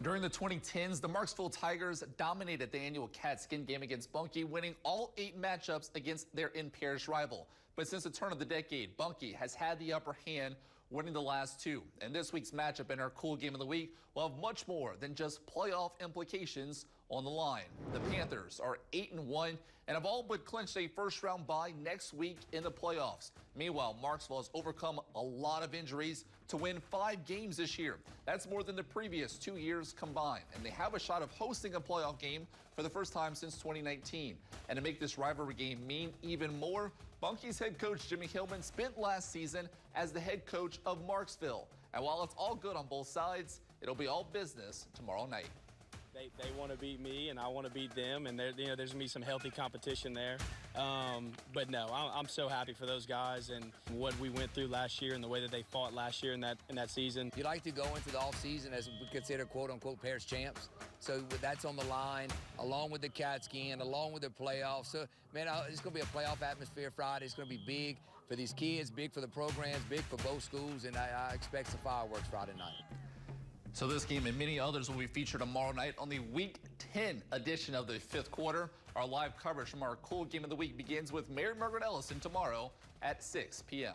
During the 2010s, the Marksville Tigers dominated the annual catskin game against Bunkie, winning all 8 matchups against their in-parish rival. But since the turn of the decade, Bunkie has had the upper hand, winning the last 2. And this week's matchup in our cool game of the week will have much more than just playoff implications on the line. The Panthers are 8-1 and have all but clinched a first-round bye next week in the playoffs. Meanwhile, Marksville has overcome a lot of injuries to win 5 games this year. That's more than the previous 2 years combined, and they have a shot of hosting a playoff game for the first time since 2019. And to make this rivalry game mean even more, Bunkie's head coach Jimmy Hillman spent last season as the head coach of Marksville. And while it's all good on both sides, it'll be all business tomorrow night. They want to beat me, and I want to beat them, and there's going to be some healthy competition there. But no, I'm so happy for those guys and what we went through last year and the way that they fought last year in that season. You like to go into the offseason as we consider quote-unquote parish champs. So that's on the line, along with the catskin, along with the playoffs. So, man, it's going to be a playoff atmosphere Friday. It's going to be big for these kids, big for the programs, big for both schools, and I expect some fireworks Friday night. So this game and many others will be featured tomorrow night on the Week 10 edition of the 5th quarter. Our live coverage from our cool game of the week begins with Mary Margaret Ellison tomorrow at 6 p.m.